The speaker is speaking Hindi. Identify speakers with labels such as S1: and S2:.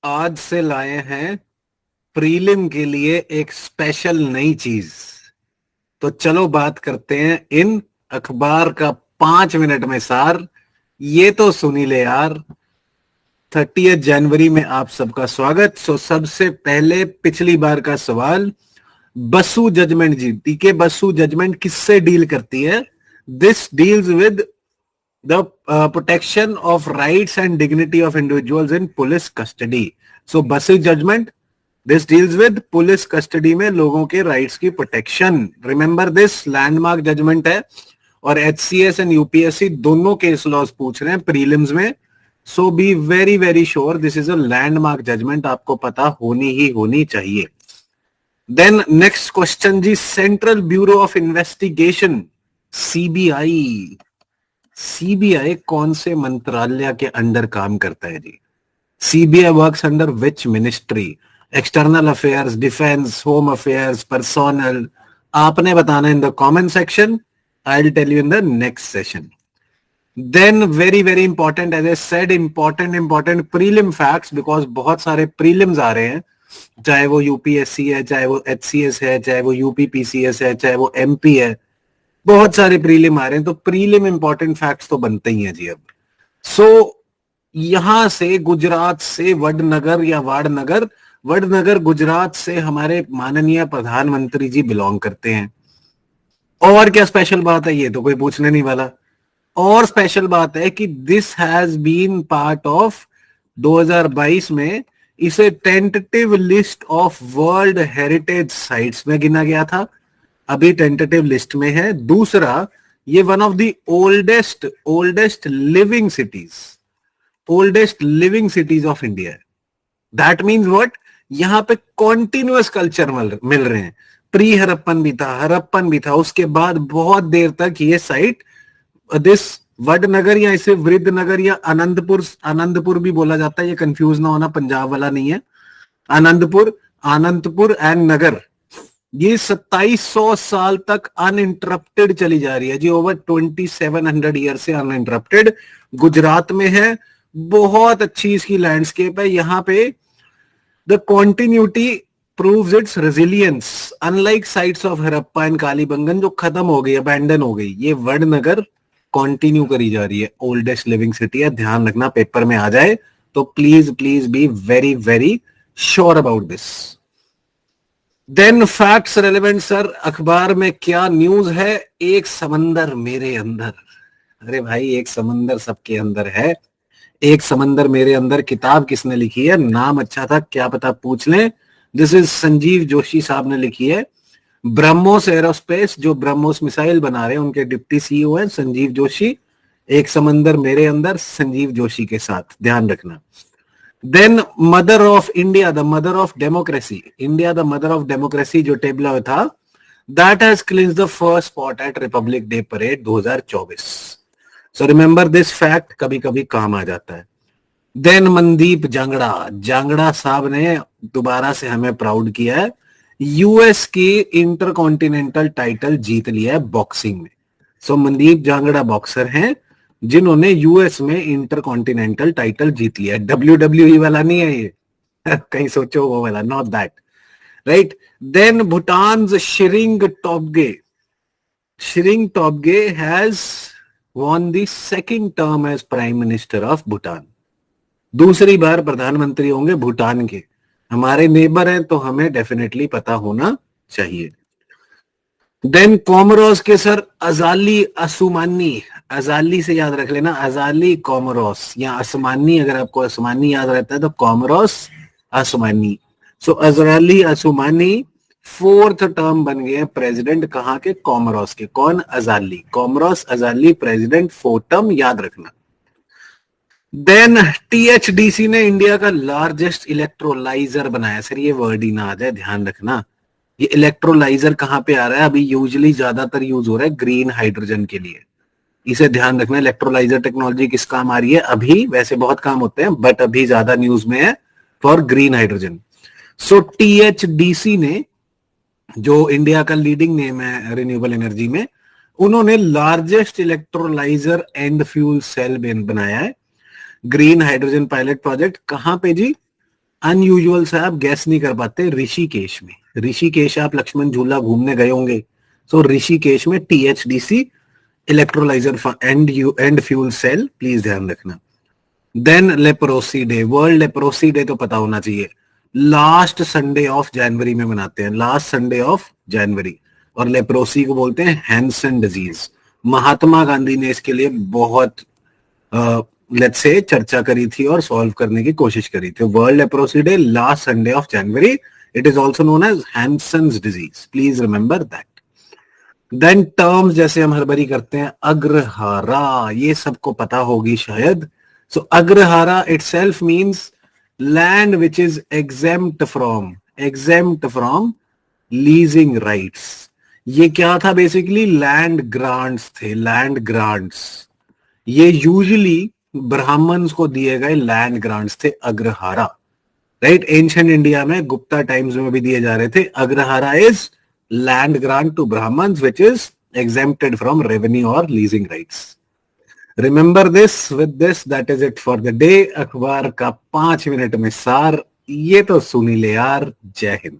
S1: आज से लाए हैं प्रीलिम के लिए एक स्पेशल नई चीज। तो चलो बात करते हैं इन अखबार का 5 मिनट में सार। ये तो सुनी ले यार। 30 जनवरी में आप सबका स्वागत। सबसे पहले पिछली बार का सवाल, बसु जजमेंट जी, टीके बसु जजमेंट किससे डील करती है? This deals with the protection of rights and dignity of individuals in police custody. So Basu judgment, this deals with police custody में लोगों के राइट्स की protection. Remember this, landmark judgment है और एचसीएस एंड यूपीएससी दोनों केस लॉज पूछ रहे हैं प्रीलिम्स में। So be very very sure this is a landmark judgment, आपको पता होनी ही होनी चाहिए। देन नेक्स्ट क्वेश्चन जी, central bureau of investigation CBI, CBI कौन से मंत्रालय के अंडर काम करता है जी? CBI works under which ministry? External affairs, defence, home affairs, personnel? आपने बताना in the comment section. I will tell you in the next session. Then very very important, as I said, important prelim facts, because बहुत सारे प्रीलिम्स आ रहे हैं, चाहे वो यूपीएससी है, चाहे वो एचसीएस है, चाहे वो यूपीपीसीएस है, चाहे वो एमपी है, बहुत सारे प्रीलिम आ रहे हैं। तो प्रीलिम इंपॉर्टेंट फैक्ट्स तो बनते ही हैं जी। अब यहां से गुजरात से वडनगर या वाडनगर, वडनगर गुजरात से हमारे माननीय प्रधानमंत्री जी बिलोंग करते हैं। और क्या स्पेशल बात है, ये तो कोई पूछने नहीं वाला। और स्पेशल बात है कि this has been part of 2022 में इसे tentative list of world heritage sites में गिना गया था, अभी टेंटेटिव लिस्ट में है। दूसरा, ये one of the oldest living cities of India है। That means what? यहां पे कॉन्टिन्यूअस कल्चर मिल रहे हैं। प्री हरप्पन भी था, हरप्पन भी था, उसके बाद बहुत देर तक ये साइट, दिस वडनगर या इसे वृद्धनगर या आनंदपुर भी बोला जाता है, ये कंफ्यूज ना होना, पंजाब वाला नहीं है। आनंदपुर एंड नगर, ये 2700 साल तक अनइंटरप्टेड चली जा रही है जी। ओवर 2700 ईयर से अनइंटरप्टेड गुजरात में है। बहुत अच्छी इसकी लैंडस्केप है। यहां पे the continuity proves it's resilience, unlike sites of Harappa and Kalibangan जो खत्म हो गई, अबैंडन हो गई, ये वडनगर कंटिन्यू करी जा रही है। ओल्डेस्ट लिविंग सिटी है, ध्यान रखना, पेपर में आ जाए तो please be very very sure about this. Then facts relevant sir, अखबार में क्या न्यूज है? एक समंदर मेरे अंदर। अरे भाई, एक समंदर सबके अंदर है। एक समंदर मेरे अंदर किताब किसने लिखी है? नाम अच्छा था, क्या पता पूछ लें। दिस इज संजीव जोशी साहब ने लिखी है। ब्रह्मोस एरोस्पेस, जो ब्रह्मोस मिसाइल बना रहे हैं, उनके डिप्टी सीईओ हैं संजीव जोशी। एक समंदर मेरे अंदर, संजीव जोशी के साथ, ध्यान रखना। Then mother of India, the mother of democracy, India the mother of democracy जो टेबला था, that has clinched the first spot at Republic Day parade 2024। So remember this fact, कभी कभी काम आ जाता है। देन मनदीप जांगड़ा साहब ने दोबारा से हमें प्राउड किया है। यूएस की इंटरकॉन्टिनेंटल टाइटल जीत लिया है बॉक्सिंग में। सो मनदीप जांगड़ा बॉक्सर हैं जिन्होंने यूएस में इंटरकॉन्टिनेंटल टाइटल जीत लिया है। WWE वाला नहीं है ये, कहीं सोचो वो वाला, not that, right. Then Bhutan Tshering Tobgay has won the second term as prime minister of Bhutan. दूसरी बार प्रधानमंत्री होंगे भूटान के। हमारे नेबर हैं तो हमें डेफिनेटली पता होना चाहिए। देन कोमोरोस के सर अजाली असुमानी, अजाली से याद रख लेना, अजाली कोमोरोस या असमानी, अगर आपको असमानी याद रहता है तो कोमोरोस असुमानी। सो अजराली असुमानी 4th टर्म बन गए प्रेसिडेंट, कहां के? कोमोरोस के। कौन? Azali, Comoros Azali president, 4th term, याद रखना। देन टीएचडीसी ने इंडिया का लार्जेस्ट इलेक्ट्रोलाइजर बनाया। सर ये वर्ड ही ना आ जाए, ध्यान रखना। ये इलेक्ट्रोलाइजर कहां पे आ रहा है? अभी यूजुअली ज्यादातर यूज हो रहा है ग्रीन हाइड्रोजन के लिए, इसे ध्यान रखना। इलेक्ट्रोलाइजर टेक्नोलॉजी किस काम आ रही है? अभी वैसे बहुत काम होते हैं बट अभी ज्यादा न्यूज में है for green hydrogen. So THDC ने, जो इंडिया का लीडिंग नेम है रिन्यूएबल एनर्जी में, उन्होंने largest electrolyser and fuel cell बनाया है। ग्रीन हाइड्रोजन पायलट प्रोजेक्ट कहां पे जी? अनयूजुअल सा आप गैस नहीं कर पाते, ऋषिकेश में, ऋषिकेश आप लक्ष्मण झूला घूमने गए होंगे, तो ऋषिकेश में THDC electrolyser and fuel cell, please ध्यान रखना। Then leprosy day, world leprosy day तो पता होना चाहिए, लास्ट संडे ऑफ जनवरी में मनाते हैं, लास्ट संडे ऑफ जनवरी। और लेप्रोसी को बोलते हैं हैंसन डिजीज। महात्मा गांधी ने इसके लिए बहुत लेट्स से चर्चा करी थी और सॉल्व करने की कोशिश करी थी। World leprosy day last Sunday of January, it is also known as Hansen's disease, please remember that. Then terms जैसे हम हर बारी करते हैं, अग्रहारा, ये सबको पता होगी शायद। So agrahara itself means land which is exempt from leasing rights. ये क्या था बेसिकली, लैंड ग्रांट्स थे, लैंड ग्रांट्स। ये यूजुअली ब्राह्मण्स को दिए गए लैंड ग्रांट्स थे, अग्रहारा, राइट। एंशिएंट इंडिया में गुप्ता टाइम्स में भी दिए जा रहे थे। Agrahara is land grant to Brahmins which is exempted from revenue और leasing rights. Remember this, with this that is it for the day. अखबार का 5 मिनट में सार, ये तो सुनी ले यार। जय हिंद।